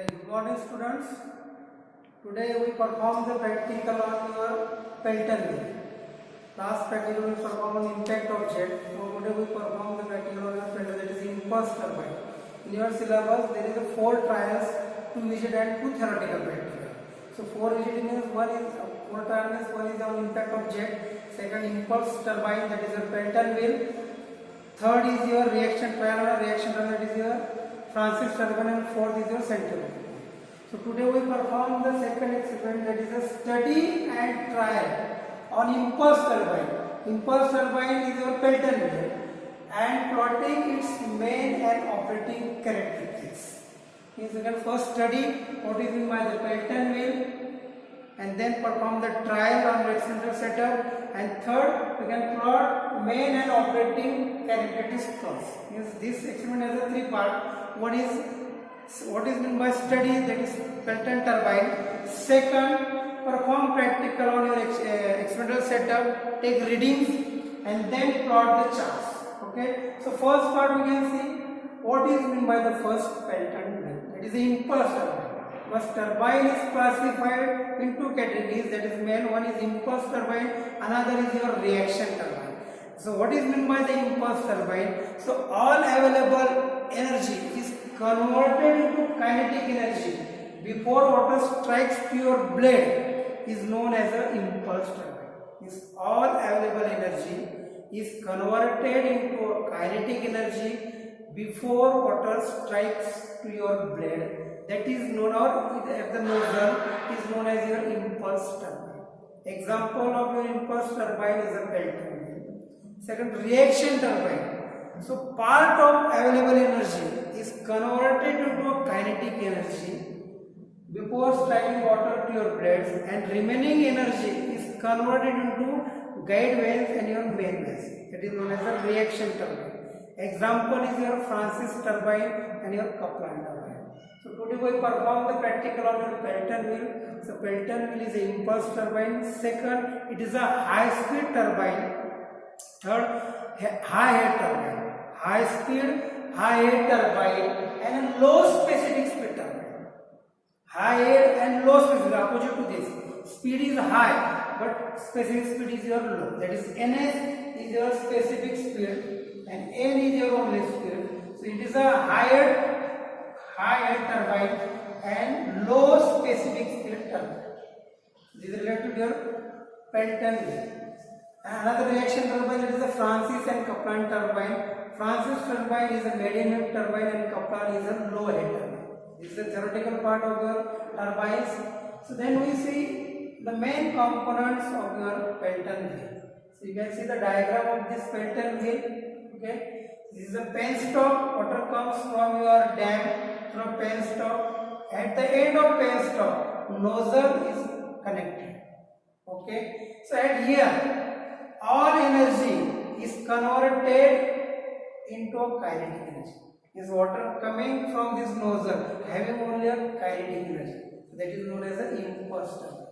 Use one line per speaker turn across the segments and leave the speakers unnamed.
Okay, good morning students. Today we perform the practical on your Pelton wheel. Last practical we perform on impact object. So today we perform the practical on your Pelton, that is impulse turbine. In your syllabus there is a 4 trials, 2 rigid and 2 theoretical practical. So 4 rigid means 4 trial means one is on impact object, second impulse turbine, that is your Pelton wheel. Third is your reaction trial or reaction turbine, that is your Francis turbine, and fourth is your centrifugal. So today we perform the second experiment, that is a study and trial on impulse turbine. Impulse turbine is your Pelton wheel and plotting its main and operating characteristics. Means we can first study what is meant by the Pelton wheel and then perform the trial on red center setup, and third we can plot main and operating characteristics. Means this experiment has a 3 part. One is what is meant by study, that is Pelton turbine. Second, perform practical on your experimental setup, take readings and then plot the charts. Okay, so first part we can see what is meant by the first Pelton wheel, that is the impulse turbine. First turbine is classified into categories, that is main one is impulse turbine, another is your reaction turbine. So what is meant by the impulse turbine? So all available energy is converted into kinetic energy before water strikes to your blade is known as an impulse turbine. Is all available energy is converted into kinetic energy before water strikes to your blade, that is known, or at the nozzle is known as your impulse turbine. Example of your impulse turbine is a Pelton wheel. Second, reaction turbine. So part of available energy is converted into a kinetic energy before striking water to your blades, and remaining energy is converted into guide vanes and your main vanes. That is known as a reaction turbine. Example is your Francis turbine and your Kaplan turbine. So today we perform the practical on your Pelton wheel. So Pelton wheel is an impulse turbine. Second, it is a high speed turbine. Third, high head turbine. High speed, high head turbine and a low specific speed turbine. High head and low specific, opposite to this. Speed is high but specific speed is your low. That is ns is your specific speed and n is your only speed. So it is a high head turbine and low specific speed turbine. This is related to your Pelton wheel. Another reaction turbine, that is the Francis and Kaplan turbine. Francis turbine is a medium head turbine and Kaplan is a low head turbine. This is the theoretical part of your turbines. So then we see the main components of your Pelton wheel. So you can see the diagram of this Pelton wheel. Okay, this is a penstock. Water comes from your dam from penstock. At the end of penstock, nozzle is connected. Okay, so at here all energy is converted into a kinetic energy. Is water coming from this nozzle having only a kinetic energy. That is known as the impulse turbine.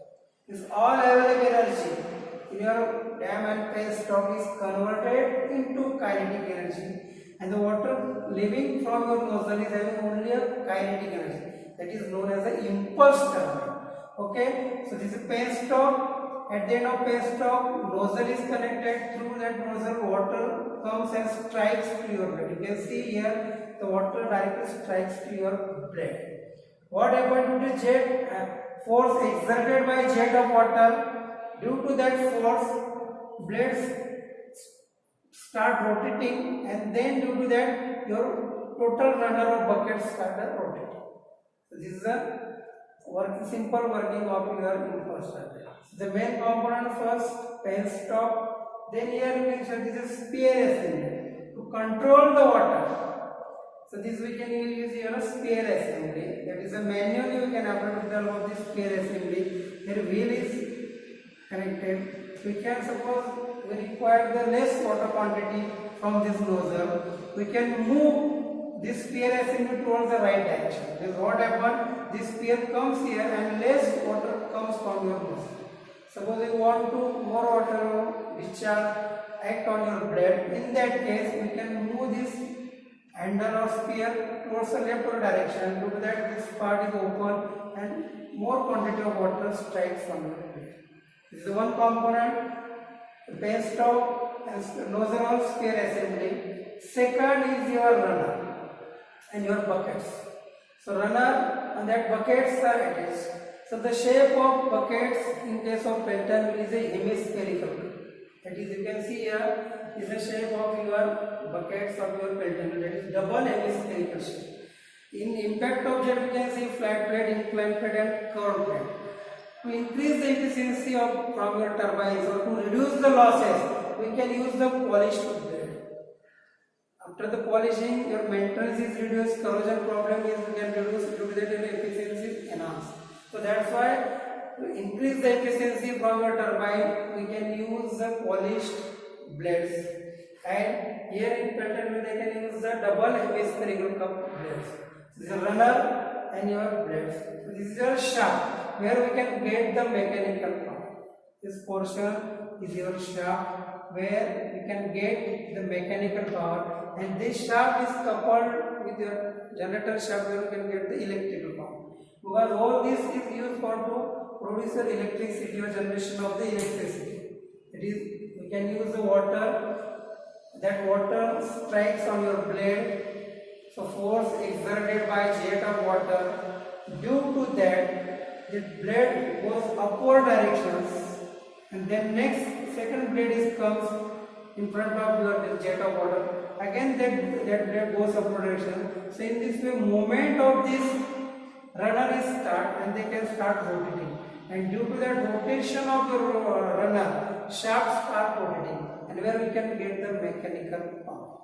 Is all available energy in your dam and penstock is converted into kinetic energy, and the water leaving from your nozzle is having only a kinetic energy. That is known as the impulse turbine. Okay, so this is penstock. At the end of penstock, nozzle is connected. Through that nozzle, water comes and strikes to your blade. You can see here the water directly strikes to your blade. What happened to the jet? Force exerted by jet of water. Due to that force, blades start rotating, and then due to that, your total runner of buckets start rotating. So this is a simple working of your impulse turbine. The main component first, penstock. Then here you can show this is spear assembly to control the water. So this we can use here a spear assembly. That is a manual you can apply to the of this spear assembly. Here wheel is connected. We can suppose we require the less water quantity from this nozzle. We can move this spear assembly towards the right direction. This what happens? This spear comes here and less water comes from your nozzle. Suppose you want to more water discharge act on your blade. In that case, we can move this handle of sphere towards the left or direction. Due to that, this part is open and more quantity of water strikes on the plate. This is one component, base stop and nozzle of sphere assembly. Second is your runner and your buckets. So runner and that buckets are attached. So the shape of buckets in case of Pelton is a hemispherical. That is, you can see here is the shape of your buckets of your Pelton. That is double hemispherical shape. In impact object, you can see flat plate, inclined plate, and curved plate. To increase the efficiency of from your turbines or to reduce the losses, we can use the polished blade. After the polishing, your maintenance is reduced, corrosion problem is can reduce, due to that your efficiency is enhanced. So that's why to increase the efficiency from your turbine, we can use the polished blades. And here in Pelton, they can use the double hemispherical cup blades. This is a runner and your blades. So this is your shaft where we can get the mechanical power. This portion is your shaft where we can get the mechanical power, and this shaft is coupled with your generator shaft where we can get the electrical power. Because all this is used for to produce the electricity or generation of the electricity. It is, we can use the water. That water strikes on your blade. So force exerted by jet of water. Due to that, the blade goes upward directions, and then next second blade is comes in front of your jet of water. Again that blade goes upward direction. So in this way, movement of this runner is start and they can start rotating. And due to that rotation of your runner, shafts start rotating, and where we can get the mechanical power.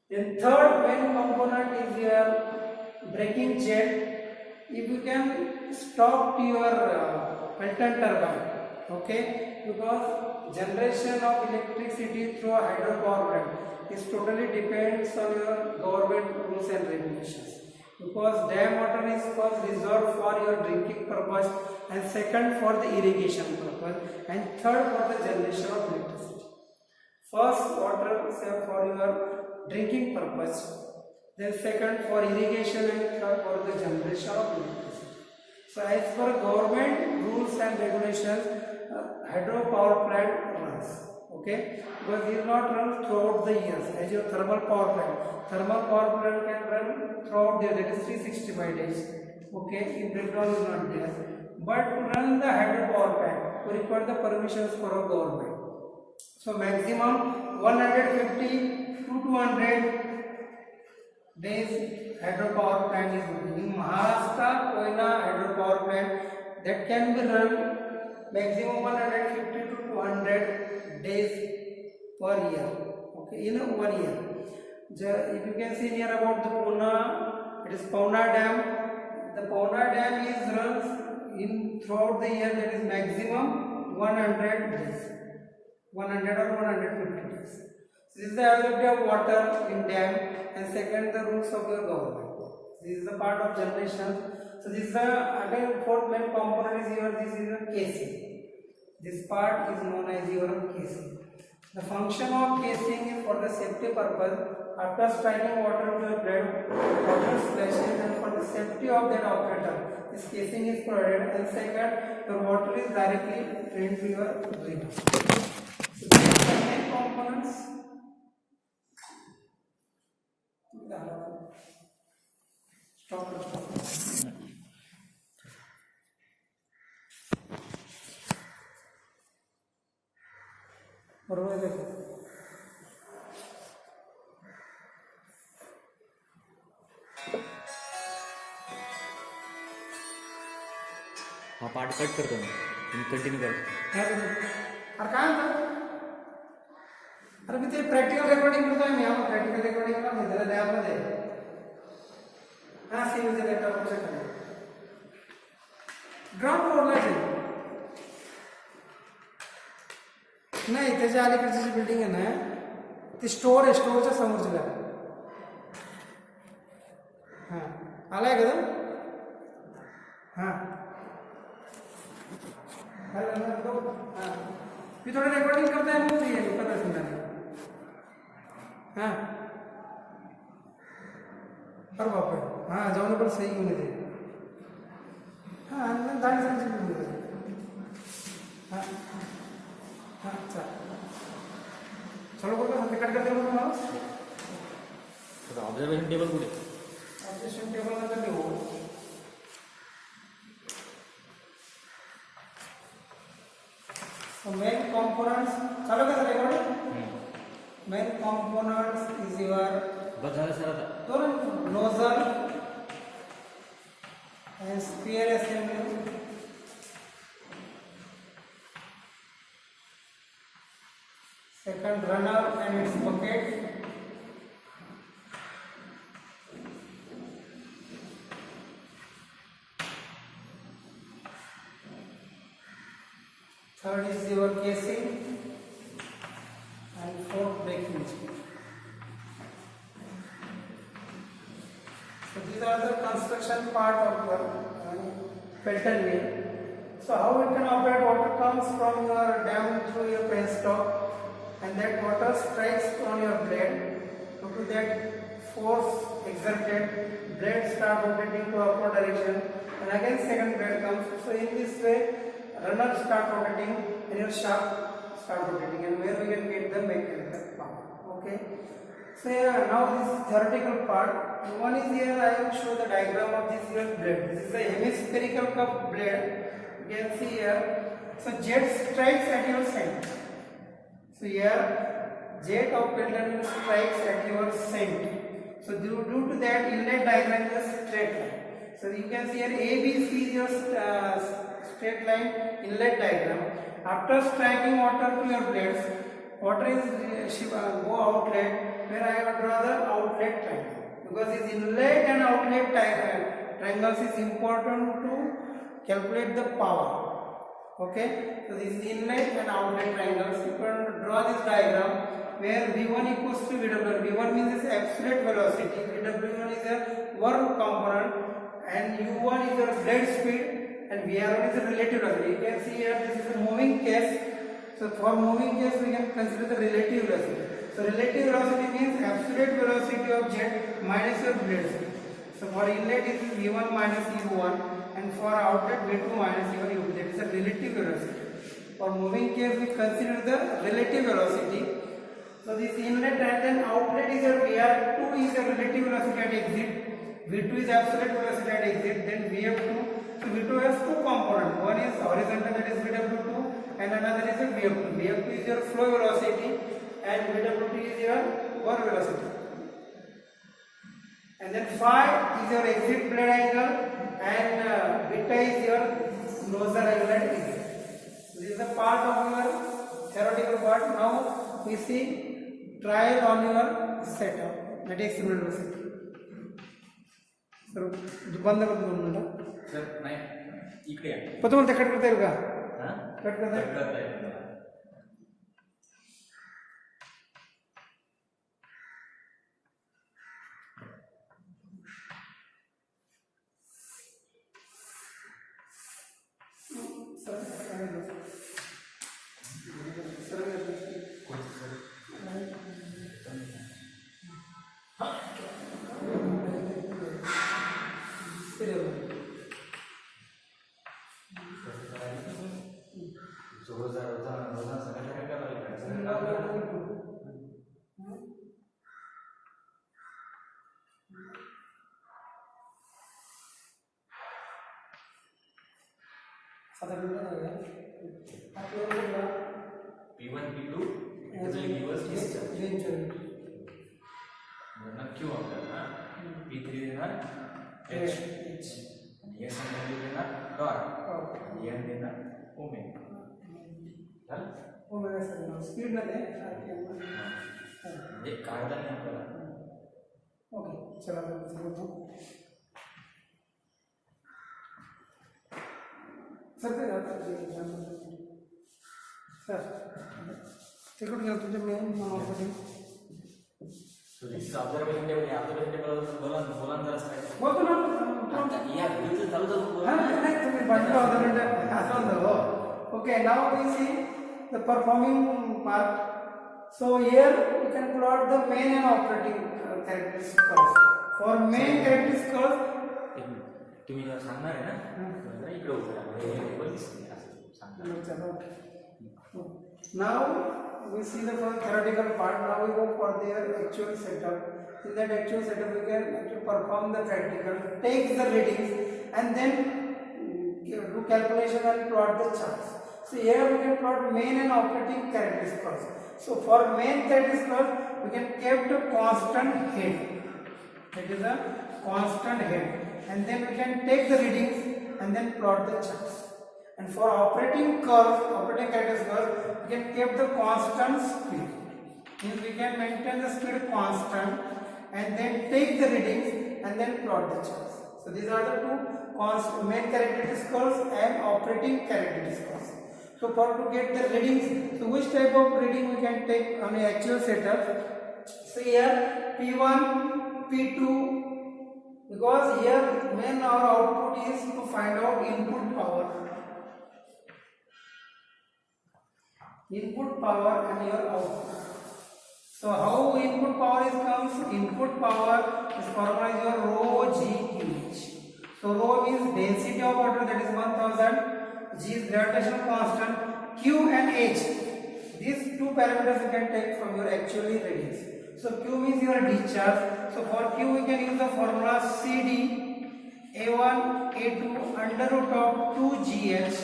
Then third main component is your braking jet. If you can stop your Pelton turbine, okay, because generation of electricity through a hydropower plant is totally depends on your government rules and regulations. Because dam water is first reserved for your drinking purpose, and second for the irrigation purpose, and third for the generation of electricity. First water is for your drinking purpose, then second for irrigation, and third for the generation of electricity. So as per government rules and regulations, hydropower plant runs. Okay, because it is not run throughout the years as your thermal power plant. Thermal power plant can run throughout the year, that is 365 days. Okay, if breakdown is not there. But to run the hydropower plant, we require the permissions for our government. So maximum 150 to 200 days hydropower plant is running. In Maharashtra, Koyna hydropower plant that can be run maximum 150 to 200 days per year. Okay, in 1 year. If you can see here about the Puna, it is Pauna Dam. The Pauna Dam is runs in throughout the year, that is maximum 100 days, 100 or 150 days. This is the availability of water in dam, and second the rules of your government. This is the part of generation. So this is the again fourth main component is your this is your casing. This part is known as your casing. The function of casing is for the safety purpose. After striking water to your blade, water splashes, and for the safety of that operator, this casing is provided. And second, the water is directly drained to your greenhouse. So these are the main components. Stop.
हा part cut करतो मी, तुम्ही continue करतो.
अरे काय म्हणतो? अरे मी ते practical recording करतोय मी. आपण प्रॅक्टिकल रेकॉर्डिंग करतो त्याला लॅबमध्ये. हा सीव्हीचे लॅपटॉप कशाकडे ग्राउंड फ्लोअरला आहे. नाही, त्याच्या अलीकडची जी बिल्डिंग आहे ना ती स्टोर आहे, स्टोरच्या समोरची लॅब. हां, आलाय का? हां, मी थोडं रेकॉर्डिंग करताय, मग फ्री आहे 15 मिनिटांनी. हां, अरे बापरे हां जाऊन पण सही घेऊन येते हां आणि दाढी सांगते घेऊन येते हां हां चलो बोलतो कट करते बोलतो मला
ऑब्झर्वेशन टेबल कुठे
ऑब्जेक्शन टेबल नंतर लिहू So main components चलो का record main components is your
बस झालं सर आता
दोन nozzle and spear assembly second runner and its bucket third is your casing and fourth braking machine. So these are the construction part of your Pelton mill. So how it can operate? Water comes from your dam through your penstock and that water strikes on your blade. Due to that force exerted, blade start rotating to upward direction and again second blade comes. So in this way runner start rotating and your shaft start rotating and where we can get the mechanical power. Okay. So here now this theoretical part. One is here I will show the diagram of this here blade. This is a hemispherical cup blade. You can see here. So jet strikes at your center. So here jet of Pelton strikes at your center. So due to that inlet diagram is a straight line. So you can see here ABC is your straight line inlet diagram. After striking water to your blades, water is go outlet where I have draw the outlet triangle. Because this inlet and outlet triangles is important to calculate the power. Okay, so this is inlet and outlet triangles. You can draw this diagram where V1 equals to VW. V1 means absolute velocity, VW1 is a work component, and U1 is your blade speed, and VR1 is the relative velocity. You can see here this is a moving case. So for moving case we can consider the relative velocity. So relative velocity means absolute velocity of jet minus your blade speed. So for inlet it is V1 minus U1 and for outlet V2 minus your U2. That is the relative velocity. For moving case we consider the relative velocity. So this inlet and then outlet is your VR2 is the relative velocity at exit. V2 is absolute velocity at exit. Then VF2. So V2 has two components. One is horizontal, that is VW2, and another is your VF2. VF2 is your flow velocity and VW2 is your work velocity. And then phi is your exit blade angle and beta is your nozzle angle at exit. This is the part of your theoretical part. Now we see trial on your setup, that is similar velocity. So बंद कर दो minute
sir नाही इकडे या.
पण तुम्हाला ते cut करता येईल का
हां
कट करता येईल
करता येईल. P1 P2 it will give us this क्यों आपल्याला P3 देणार H आणि S आणि देणार डॉट आणि N देणार ओमेगा. झालं
ओमेगा सर स्पीड मध्ये
म्हणजे काढता नाही आपल्याला.
ओके चला बोलतो सर ते सर ते कुठे गेलं तुमच्या main मनोमध्ये
So this is observation table. Observation table बोला जरा काय
बोलतो ना
या व्हिडिओ चालू चालू
नाही तुम्ही बाजूला होता म्हणजे असं होतं. Okay now we see the performing part. So here you can plot the main and operating characteristics. For main characteristic curve,
एक मिनिट, तुम्ही जेव्हा सांगणार आहे ना जरा इकडे उभं राहा, हे टेबल दिसते असं सांगणार.
now we see the first theoretical part. Now we go for their actual setup. In that actual setup, we can actually perform the practical, take the readings, and then do calculation and plot the charts. So here we can plot main and operating characteristic curves. So for main characteristic curve, we can keep the constant head. That is a constant head, and then we can take the readings and then plot the charts. And for operating curve, operating characteristic curve, we can keep the constant speed. Means we can maintain the speed constant and then take the readings and then plot the charts. So these are the two main characteristic curves and operating characteristic curves. So for to get the readings, so which type of reading we can take on the actual setup? So here P1, P2, because here main our output is to find out input power. Input power and your output. So how input power is comes? Input power is formula is your rho g qh. So rho means density of water, that is 1000. G is gravitational constant. Q and H. These two parameters you can take from your actually readings. So Q means your discharge. So for Q we can use the formula CD A1 A2 under root of 2GH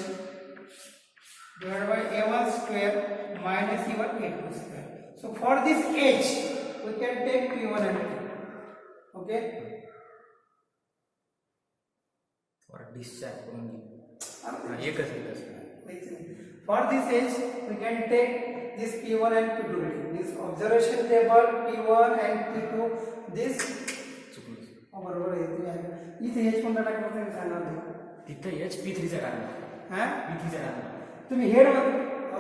divided by A1 square minus A1 A2 square. So for this H we can take P1 and P2. Okay.
For discharge only.
For this H we can take this P1 and P2 reading. This observation table P1 and P2. This बरोबर आहे तुम्ही इथे H कोणता टाकलं तुम्ही सांगा
तिथे H P3 चा टाकला.
हां
P3 चा टाकला.
तुम्ही हेड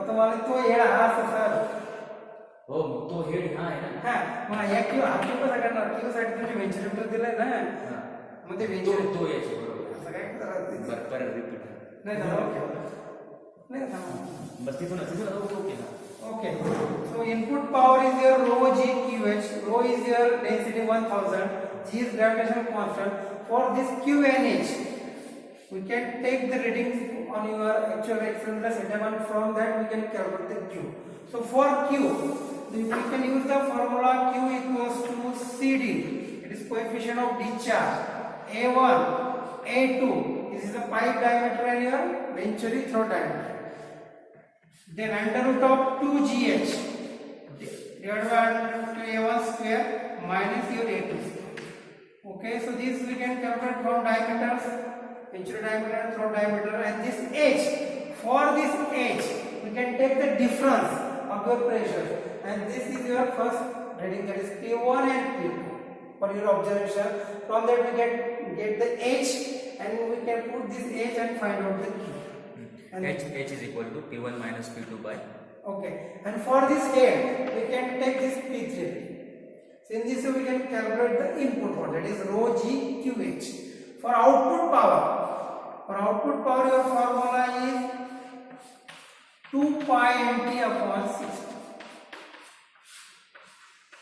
तुम्हाला तो हेड हा सर
हो तो हेड हा आहे ना.
हां मग या क्यू हा क्यू कसा करणार क्यू साठी तुम्ही व्हेंचर दिलाय ना मग ते व्हेंचर
तो याचे बरोबर
असं काय करायचं
बरोबर रिपीट
नाही झालं नाही
बस तिथून ओके ना.
Okay, so input power is your rho g qh. Rho is your density 1000. G is gravitational constant. For this q and h, we can take the readings on your actual cylinder setup, and from that we can calculate the q. So for q, we can use the formula q equals to CD. It is coefficient of discharge. A1, A2. This is the pipe diameter and your venturi throat diameter. Then under root of 2GH divided by A1 square minus your A2 square. Okay, so this we can calculate from diameters, venturi diameter and throat diameter, and this H, for this H we can take the difference of your pressure, and this is your first reading, that is P1 and P2 for your observation. From that we get the H, and we can put this H and find out the Q. And
H is equal to P1 minus P2 by.
Okay, and for this head we can take this P3. So in this we can calculate the input power, that is rho g qh. For output power your formula is 2 pi nt upon 60.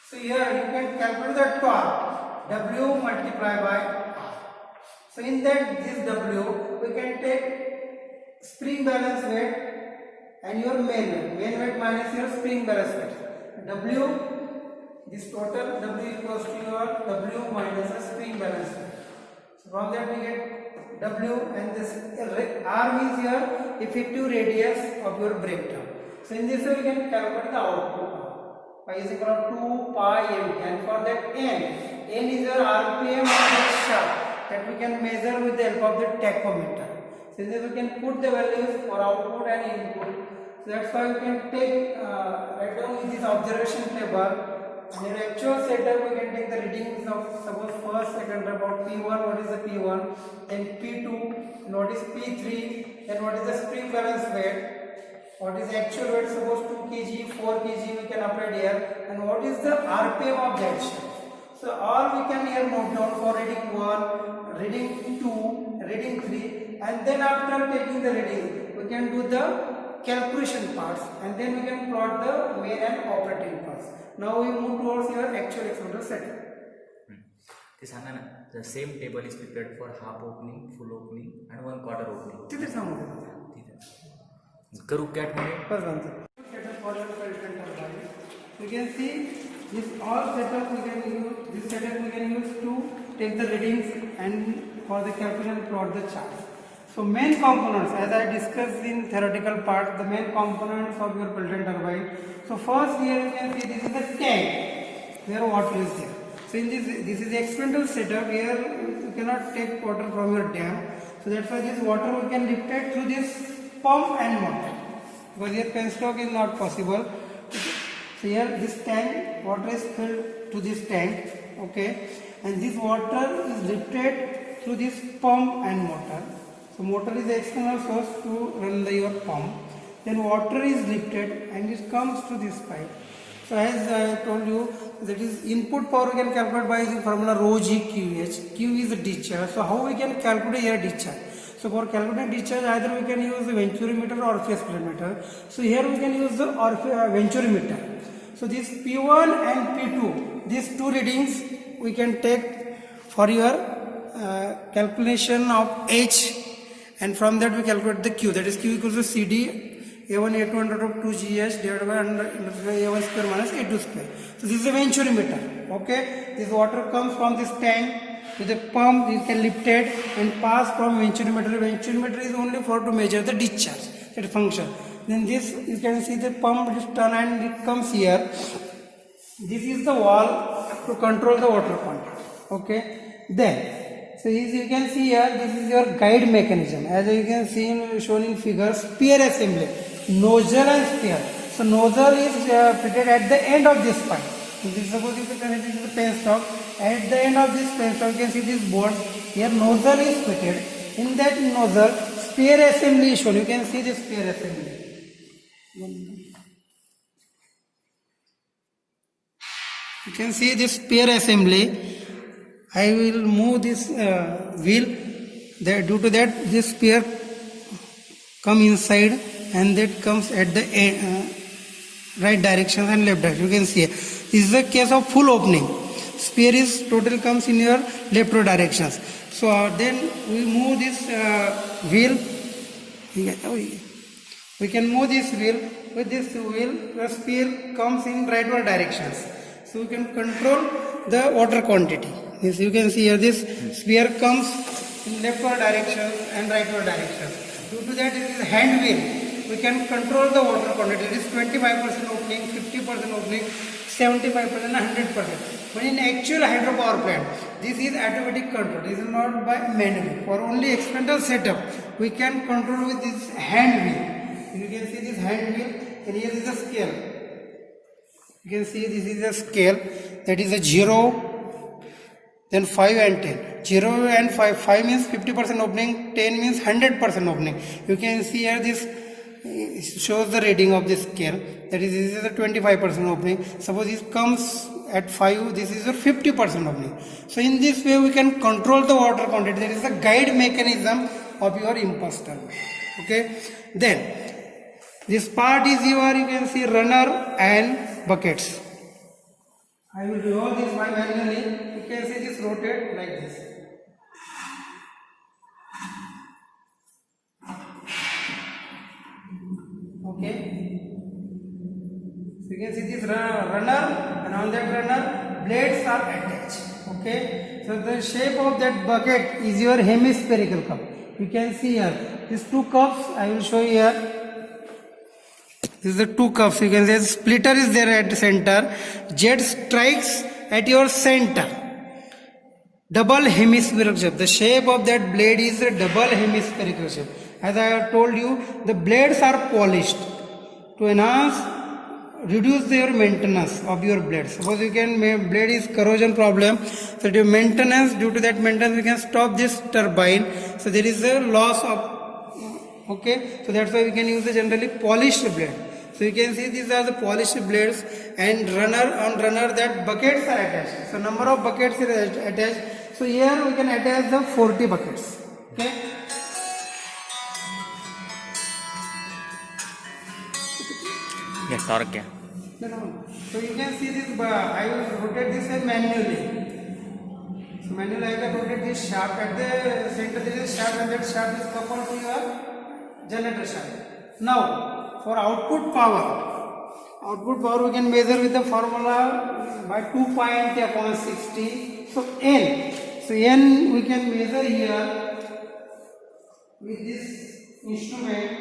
So here you can calculate the torque W multiplied by R. So in that this W we can take spring balance weight and your main weight minus your spring balance weight. W, this total W equals to your W minus the spring balance weight. So from that we get W, and this R means your effective radius of your breakdown. So in this way we can calculate the output. Pi is equal to 2 pi n, and for that n is your RPM of the shaft that we can measure with the help of the tachometer. Since we can put the values for output and input, so that's why we can take write down with this observation table. And in actual setup we can take the readings of suppose first, second, about P1, what is the P1, then P2, and what is P3, then what is the spring balance weight, what is actual weight, suppose 2 kg, 4 kg we can apply here, and what is the RPM of that shaft. So all we can here note down for reading 1, reading 2, reading 3. And then after taking the reading we can do the calculation parts, and then we can plot the main and operating parts. Now we move towards your actual experimental setup.
ते सांगा ना. The same table is prepared for half opening, full opening and 1/4 opening.
तिथे सांगू
तिथे करू cat मध्ये.
You can see this all setup we can use. This setup we can use to take the readings and for the calculation plot the chart. So main components, as I discussed in theoretical part, the main components of your Pelton turbine. So first here you can see this is the tank where water is there. So in this is the experimental setup. Here you cannot take water from your dam. So that's why this water we can lift it through this pump and motor. Because here penstock is not possible. So here this tank, water is filled to this tank, okay, and this water is lifted through this pump and motor. So motor is the external source to run your pump. Then water is lifted and it comes to this pipe. So as I told you, that is input power we can calculate by the formula rho g QH. Q is the discharge. So how we can calculate here discharge? So for calculating discharge, either we can use the venturimeter or Orpheus meter. So here we can use the venturimeter. So this P1 and P2, these two readings we can take for your calculation of H, and from that we calculate the Q. That is Q equals to CD A1 A2 under root of 2GH divided by under A1 square minus A2 square. So this is a venturimeter. Okay, this water comes from this tank to the pump. You can lift it and pass from venturimeter. Venturimeter is only for to measure the discharge, that function. Then this you can see the pump is turn and it comes here. This is the wall to control the water quantity. Okay, then so as you can see here, this is your guide mechanism. As you can see shown in figure, spear assembly, nozzle and spear. So nozzle is fitted at the end of this pipe. Suppose if you connect it to the penstock, at the end of this penstock you can see this board. Here nozzle is fitted. In that nozzle, spear assembly is shown. You can see this spear assembly. You can see this spear assembly. I will move this wheel. Due to that, this spear come inside and that comes at the right direction and left direction. You can see here. This is the case of full opening. Spear is total comes in your left directions. So then we move this wheel. We can move this wheel. With this wheel, the spear comes in rightward directions. So we can control the water quantity. Yes, you can see here this spear comes in leftward direction and rightward direction. Due to that, it is hand wheel. We can control the water quantity. It is 25% opening, 50% opening, 75% and 100%. But in actual hydropower plant, this is automatic control. This is not by manual. For only experimental setup, we can control with this hand wheel. You can see this hand wheel, and here is the scale. You can see this is a scale, that is a 0, then 5 and 10. 0 and 5. 5 means 50% opening, 10 means 100% opening. You can see here this shows the reading of this scale. That is, this is a 25% opening. Suppose this comes at 5, this is a 50% opening. So in this way we can control the water quantity. That is the guide mechanism of your impulse turbine. Okay. Then this part is your, you can see, runner and buckets. I will revolve this one manually. You can see this rotate like this. Okay. So you can see this runner, and on that runner blades are attached. Okay. So the shape of that bucket is your hemispherical cup. You can see here these two cups. I will show you here. This is the two cups. You can see the splitter is there at the center. Jet strikes at your center. Double hemispherical shape. The shape of that blade is a double hemispherical shape. As I have told you, the blades are polished to enhance, reduce their maintenance of your blades. Suppose you can blade is corrosion problem. So due maintenance, due to that maintenance, we can stop this turbine. So there is a loss of. Okay. So that's why we can use the generally polished blade. So you can see these are the polished blades, and runner that buckets are attached. So number of buckets is attached. So here we can attach the 40 buckets. Okay.
Yeah, torque.
No. So you can see this. I will rotate this manually. So manual I can rotate this shaft. At the center there is a shaft, and that shaft is coupled to your generator shaft. Now for output power we can measure with the formula by 2 pi nt upon 60. So n we can measure here with this instrument.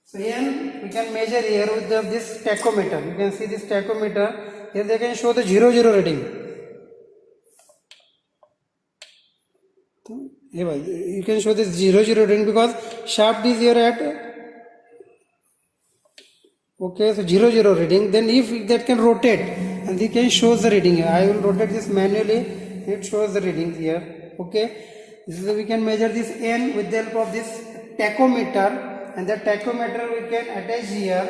So n we can measure here with this tachometer. You can see this tachometer here. They can show the 0 reading. You can show this 0 reading because shaft is here at okay, so 0 reading. Then if that can rotate and it can show the reading here. I will rotate this manually. It shows the readings here. Okay, this is we can measure this n with the help of this tachometer, and the tachometer we can attach here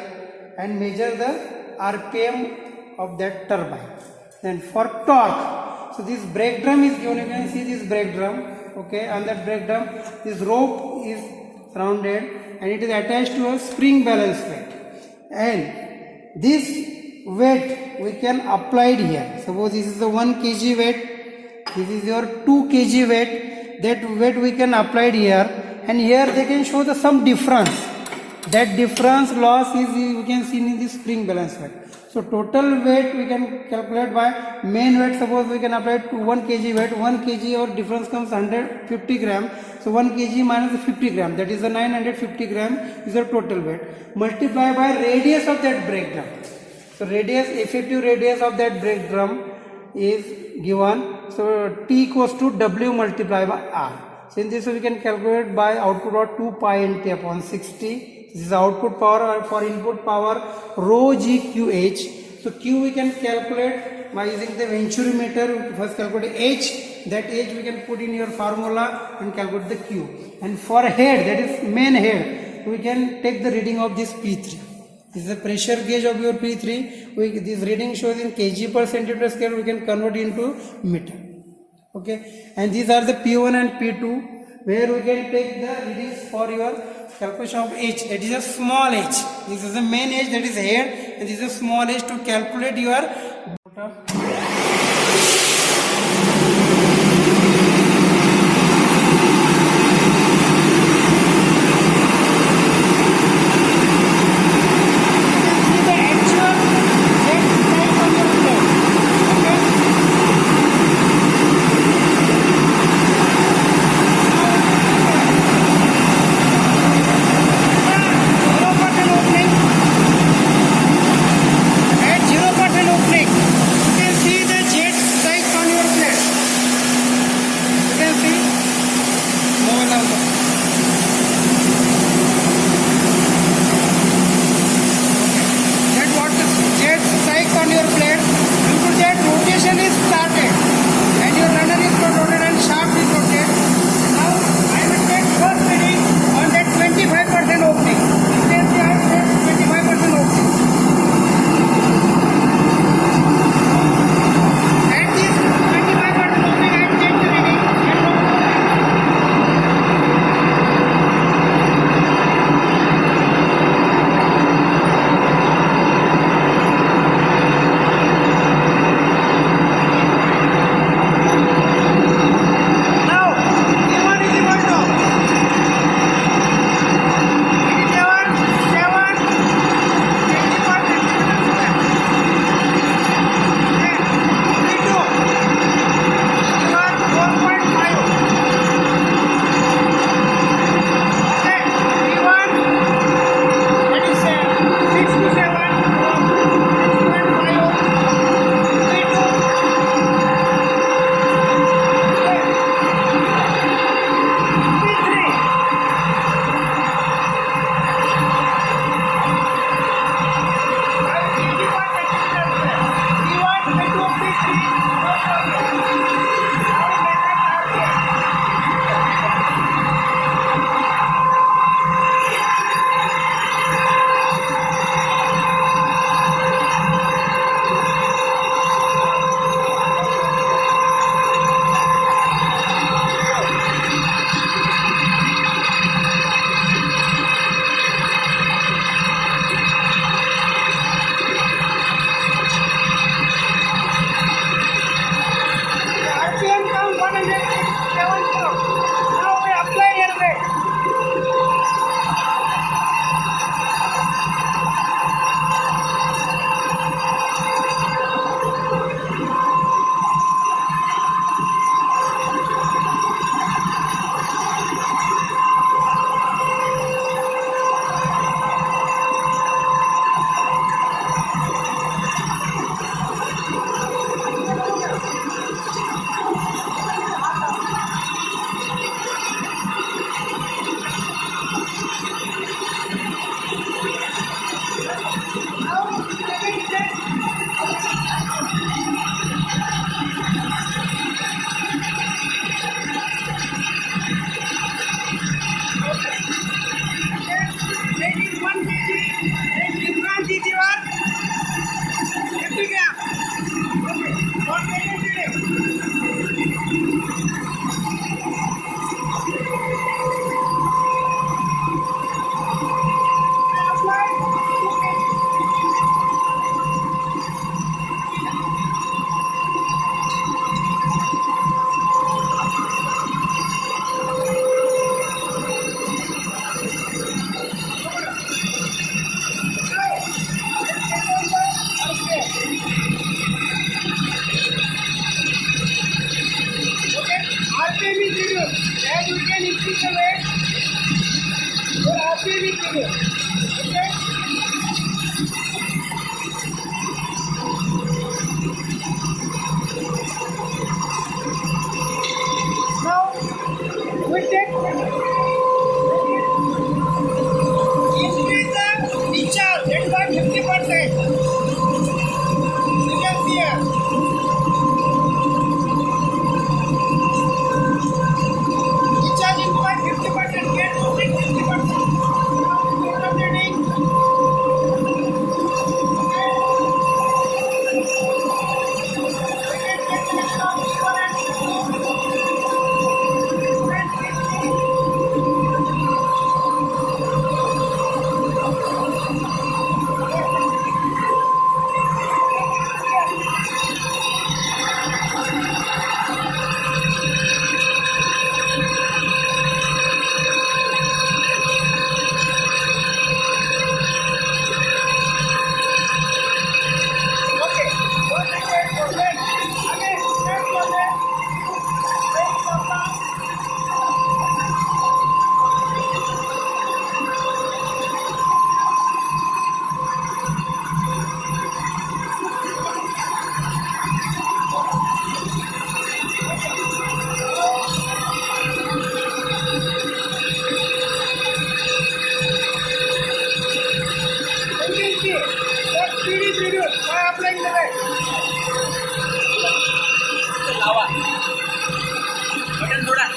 and measure the RPM of that turbine. Then for torque, so this brake drum is given. You can see this brake drum. Okay, on that brake drum this rope is rounded and it is attached to a spring balance weight, and this weight we can apply it here. Suppose this is the 1 kg weight, this is your 2 kg weight. That weight we can apply it here, and here they can show the some difference. That difference loss is we can see in the spring balance weight. So total weight we can calculate by main weight. Suppose we can apply to 1 kg weight. 1 kg or difference comes 150 gram. So 1 kg minus 50 gram, that is the 950 gram is the total weight. Multiply by radius of that brake drum. So radius, effective radius of that brake drum is given. So T equals to W multiplied by R. So in this way we can calculate by output of 2 pi nt upon 60. This is output power, or for input power rho g QH. So Q we can calculate by using the venturimeter. First calculate H. That H we can put in your formula and calculate the Q. And for head, that is main head, we can take the reading of this P3. This is the pressure gauge of your P3. This reading shows in kg per centimeter scale. We can convert into meter. Okay, and these are the P1 and P2, where we can take the readings for your calculation of H. That is a small h. This is the main h, that is head, and this is a small h to calculate your motor. At 0% opening, you can see and you can increase the weight or after the period. Okay? Now we take increase the discharge that by 50%. You can see here. Discharge is by 50%. Get to 50%. Now we are reading. Okay. One minute for that. Again, stand for that. Take some time. You can see that speed is reduced by applying the weight.
Lava button थोड़ा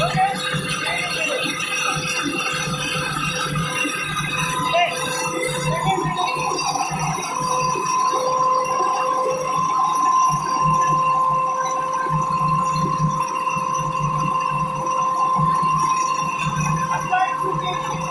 Okay? Okay. Second reading. Apply to the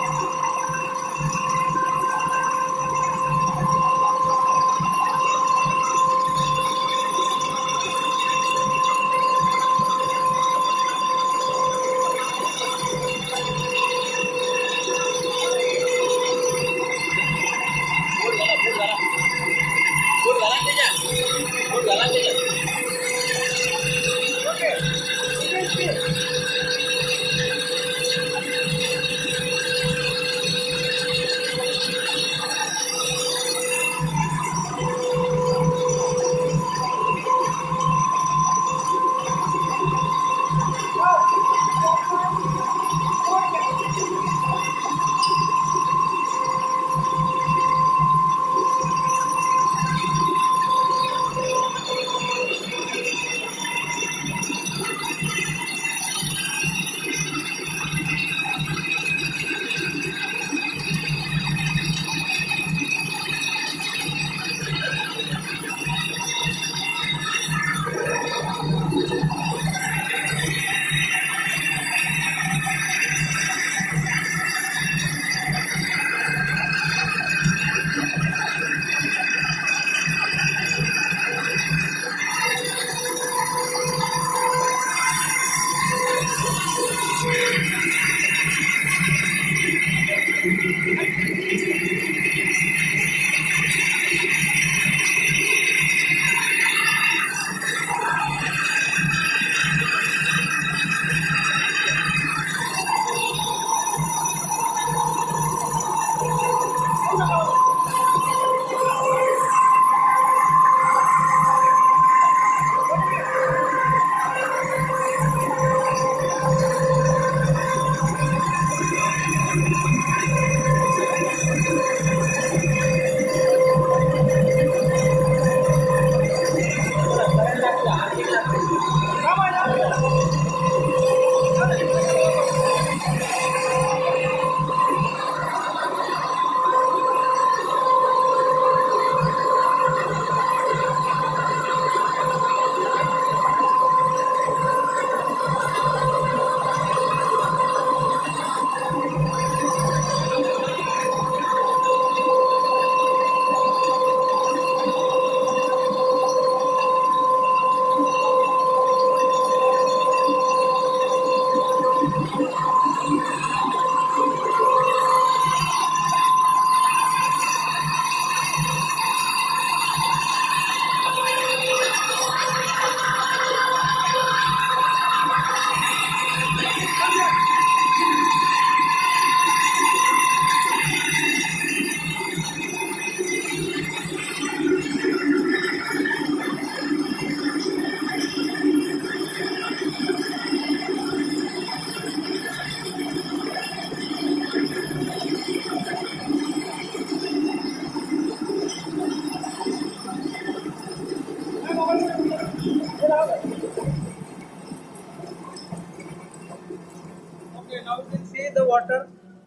water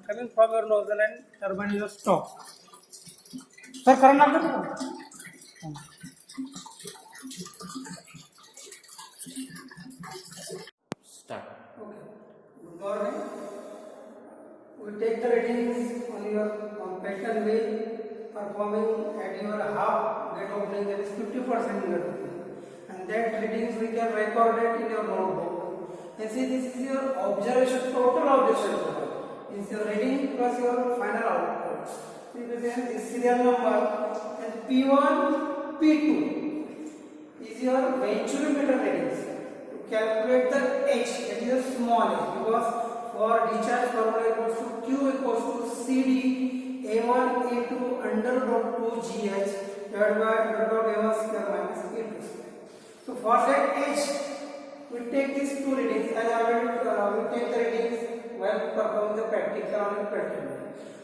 coming from your nozzle and turbine is stopped. Sir, current आप देखो.
Start.
Okay. Good morning. We take the readings on your pattern wheel performing at your half gate opening, that is 50% gate opening, and that readings we can record it in your notebook. And see, this is your observation, total observation. Is your reading plus your final output. So you can say this serial number and P1, P2 is your venturimeter readings. To calculate the H, that is a small h, because for discharge formula equals to Q equals to CD A1 A2 under root 2 GH divided by under root A1 square minus A2 square. So for that H, we take these two readings, and already we take the readings while performing the practical on the pattern.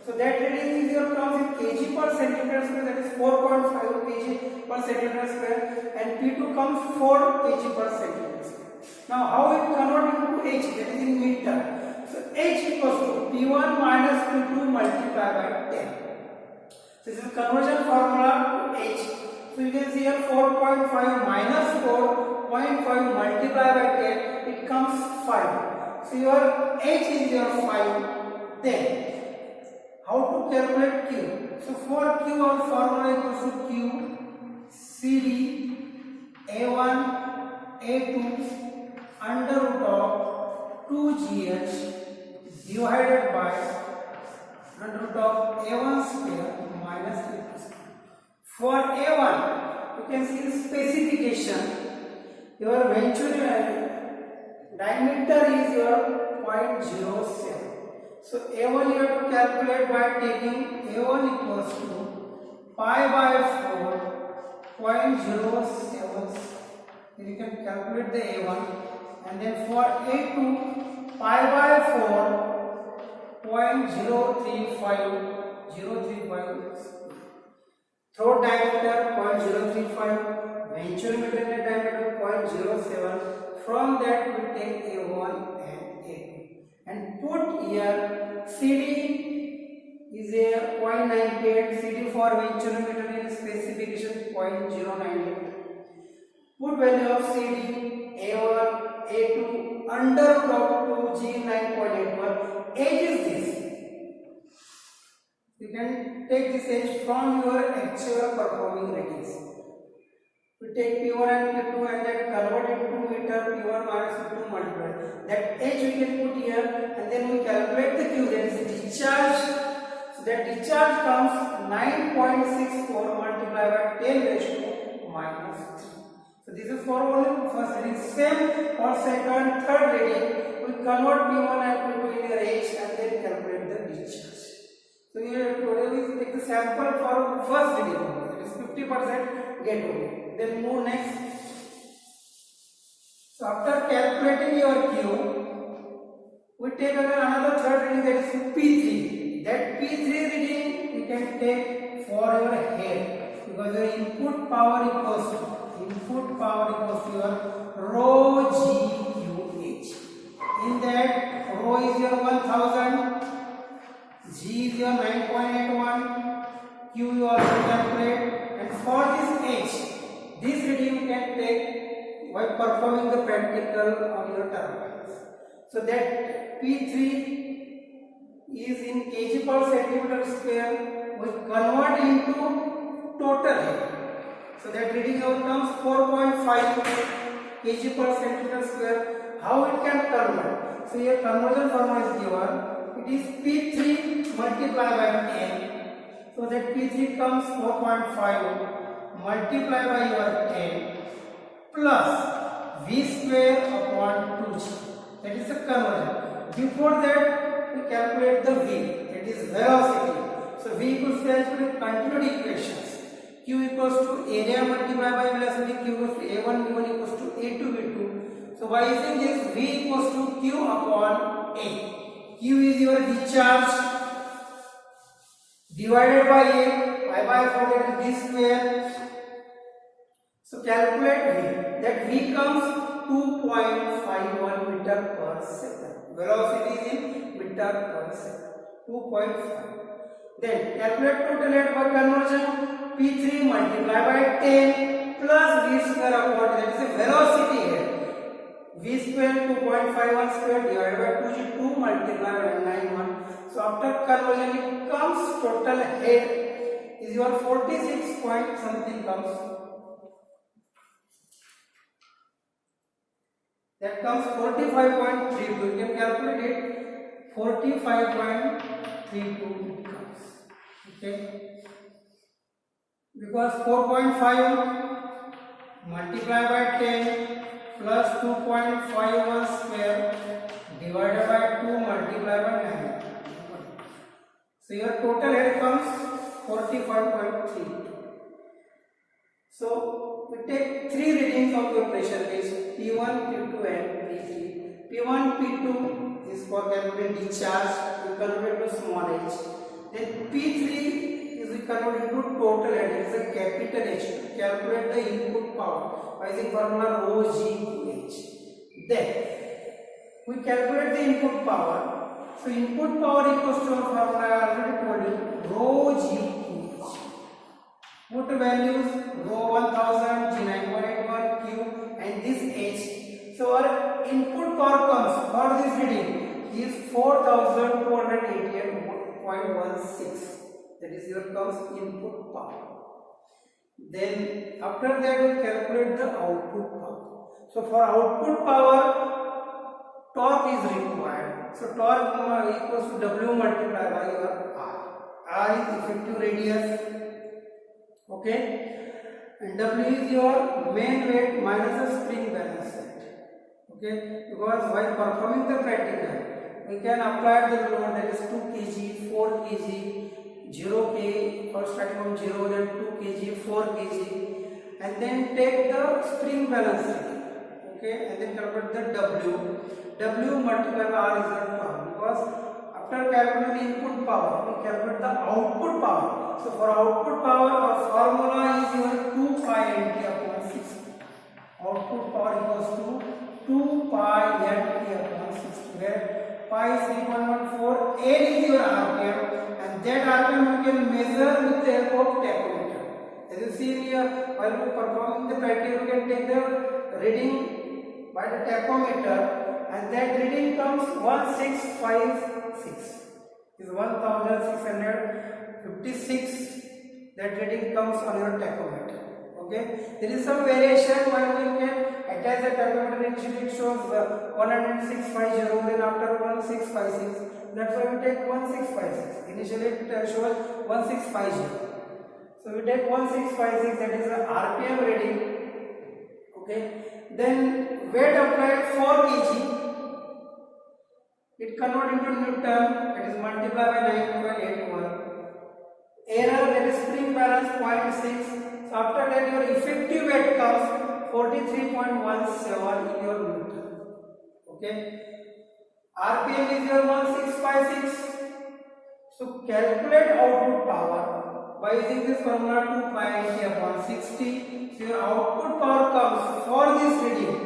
So that reading is your terms in kg per centimeter square, that is 4.5 kg per centimeter square, and P2 comes 4 kg per centimeter square. Now how it convert into H, that is in meter. So H equals to P1 minus P2 multiplied by 10. So this is conversion formula to H. So you can see here 4.5 minus 4.5 multiplied by 10, it comes 5. So your H is your 5. Then how to calculate Q? So for Q, our formula equals to Q CD A1 A2 under root of 2GH divided by under root of A1 square minus A2 square. For A1, you can see the specification. Your venturi diameter is your 0.07. So A1 you have to calculate by taking A1 equals to pi by 4 0.07. Then you can calculate the A1, and then for A2 pi by 4 0.035. Throat diameter 0.035, venturimeter diameter 0.07. From that we take A1 and A2 and put here CD is a 0.98, CD for venturimeter in specification 0.098. Put value of CD A1 A2 under root 2G 9.81. H is this. You can take this H from your actual performing readings. We take P1 and P2 and then convert it to meter, P1 minus P2 multiply. That H we can put here, and then we calculate the Q, that is discharge. So that discharge comes 9.64 multiplied by 10 raised to minus 3. So this is for only first reading. Same for second, third reading. We convert P1 and P2 in your H and then calculate the discharge. So here today we take the sample for first reading. It is 50% get only. Then move next. So after calculating your Q, we take again another third reading, that is P3. That P3 reading you can take for your head, because your input power equals to your rho GQH. In that, rho is your 1000, G is your 9.81, Q you also calculate, and for this H, this reading you can take while performing the practical on your turbines. So that P3 is in kg per centimeter square, we convert into total head. So that reading comes 4.5 kg per centimeter square. How it can convert? So here conversion formula is given. It is P3 multiplied by 10. So that P3 comes 4.5 multiplied by your 10 plus V square upon 2G. That is the conversion. Before that, we calculate the V, that is velocity. So V equals to continued equations. Q equals to area multiplied by velocity. Q equals to A1 V1 equals to A2 V2. So by using this, V equals to Q upon A. Q is your discharge divided by A, pi by 4 is V square. So calculate V. That V comes 2.51 meter per second. Velocity is in meter meter per second. 2.5. Then calculate total head work conversion. P3 multiplied by 10 plus v square upon, that is a velocity head. V square 2.51 square divided by 2 multiplied by 91. So after conversion it comes total head is your 46 point something comes. That comes 45.32. You can calculate it. 45.32 comes. Okay. Because 4.5 multiplied by 10 plus 2.51 square divided by 2 multiplied by 9. So your total head comes 45.3. So we take 3 readings of your pressure gauge, P1, P2 and P3. P1, P2 is for calculating discharge, we convert to small h. Then P3 is we convert into total head, it is a capital H. Calculate the input power by using formula rho g h. Then we calculate the input power. So input power equals to our formula I already told you, rho g h. Put values rho 1000, g 9.81, q and this h. So our input power comes for this reading is 4288.16. That is your comes input power. Then after that we calculate the output power. So for output power torque is required. So torque equals to W multiplied by your R. R is effective radius. Okay. And W is your main weight minus the spring balance weight. Okay. Because while performing the practical, we can apply the load that is 2 kg, 4 kg, 0 k, first starting from 0, then 2 kg, 4 kg, and then take the spring balance weight. Okay, and then calculate the W. W multiplied by R is the torque. Because after calculating input power, we calculate the output power. So for output power, our formula is your 2 pi nt upon 60. Output power equals to 2 pi nt upon 60. Where pi is 3.14, N is your RPM, and that RPM you can measure with the help of tachometer. As you see here, while we performing the practice, you can take the reading by the tachometer, and that reading comes 1656. Is 1656. That reading comes on your tachometer. Okay. There is some variation while you can attach the tachometer. Initially it shows 10650, then after 1656. That's why we take 1656. Initially it shows 1650. So we take 1656. That is the RPM reading. Okay. Then weight applied 4 kg. It convert into Newton. It is multiplied by 9.81. Error, that is spring balance 0.6. So after that your effective weight comes 43.17 in your Newton. Okay. RPM is your 1656. So calculate output power by using this formula 2 pi nt upon 60. So your output power comes for this reading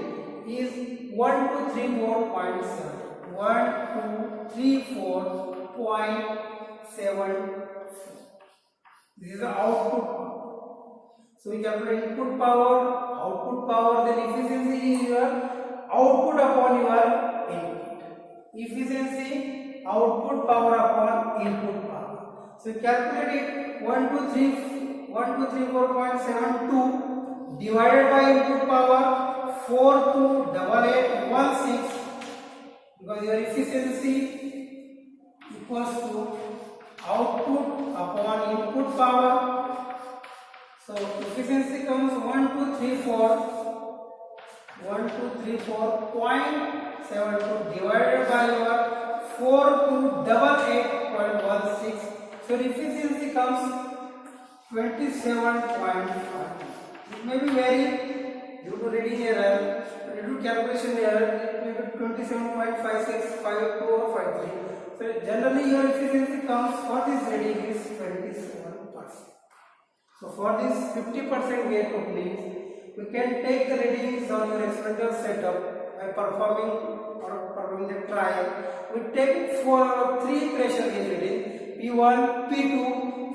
is 1234.7. 1234.7. This is the output power. So we calculate input power, output power, then efficiency is your output upon your input. Efficiency, output power upon input power. So we calculate it 1234.72 divided by input power 428816, because your efficiency equals to output upon input power. So efficiency comes 1234.72 divided by your 4288.16. So efficiency comes 27.5. It may be varied due to reading error, due to calculation error. It may be 27.56, 52 or 53. So generally your efficiency comes for this reading is 27%. So for this 50% gate openings, we can take the readings on your experimental setup by performing perform the trial, we take for 3 pressure gauge reading, P1, P2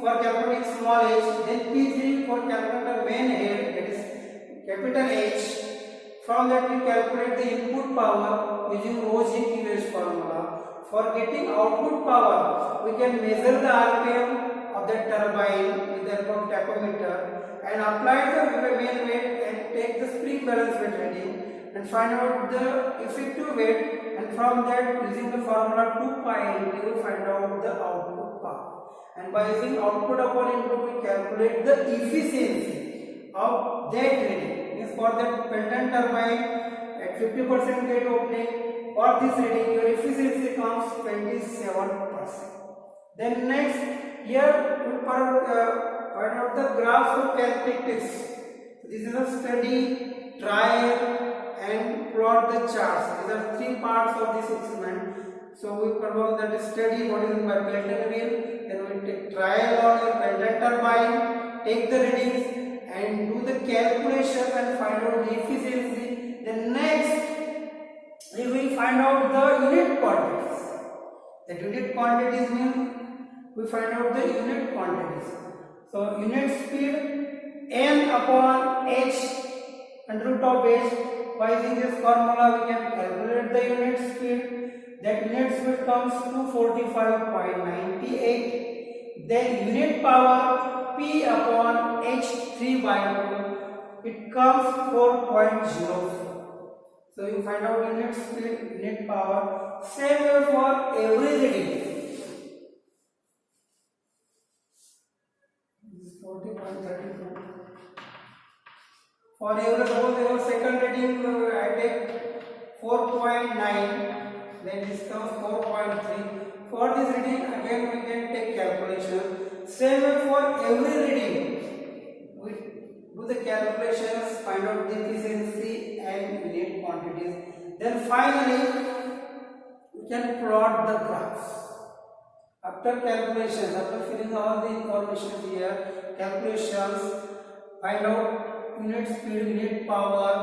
for calculating small h, then P3 for calculating main head, that is capital H. From that we calculate the input power using ρg/QH formula. For getting output power, we can measure the RPM of the turbine with the help of tachometer and apply the main weight and take the spring balance weight reading and find out the effective weight, and from that using the formula 2 pi we will find out the output power, and by using output upon input we calculate the efficiency of that reading. Means for that Pelton turbine at 50% gate opening, for this reading your efficiency comes 27%. Then next here we find out the graph of characteristics. This is a study, trial and plot the charts. These are 3 parts of this experiment. So we perform that study, what is by Pelton wheel, then we take trial on your Pelton turbine, take the readings and do the calculations and find out the efficiency. Then next we will find out the unit quantities. The unit quantities means we find out the unit quantities. So unit speed n upon h under root of h. By using this formula we can calculate the unit speed. That unit speed comes to 45.98. Then unit power P upon H3 by 2, it comes 4.04. So you find out unit speed, unit power. Same way for every reading. This is 40.32. For every second reading I take 4.9. Then this comes 4.3. For this reading again we can take calculation. Same way for every reading, we do the calculations, find out the efficiency and unit quantities. Then finally we can plot the graphs. After calculations, after filling all the information here, calculations, find out unit speed, unit power,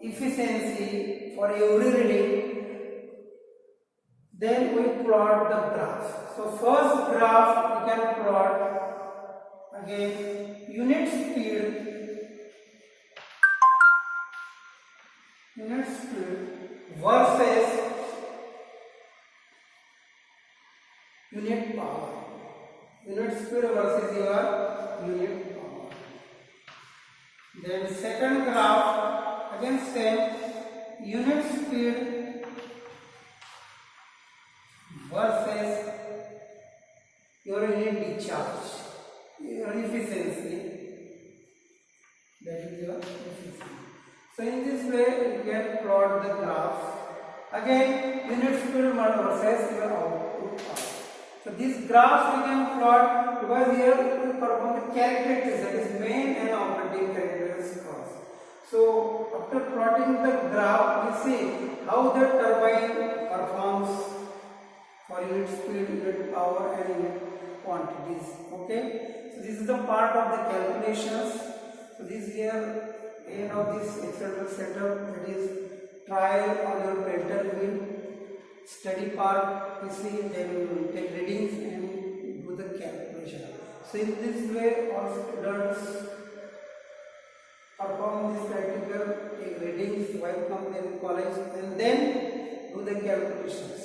efficiency for every reading. Then we plot the graph. So first graph we can plot again unit speed versus unit power. Unit speed versus your unit power. Then second graph again same unit speed versus your unit discharge, your efficiency, that is your efficiency. So in this way you can plot the graph. Again unit speed versus your output power. So these graphs we can plot because here we perform the characteristics, that is main and operating characteristics first. So after plotting the graph we see how the turbine performs for unit speed, unit power and unit quantities. Okay, so this is the part of the calculations. So this here end of this experimental setup, that is trial on your Pelton wheel. Study part we see, then take readings and do the calculation. So in this way all students perform this practical, take readings while comparing college and then do the calculations.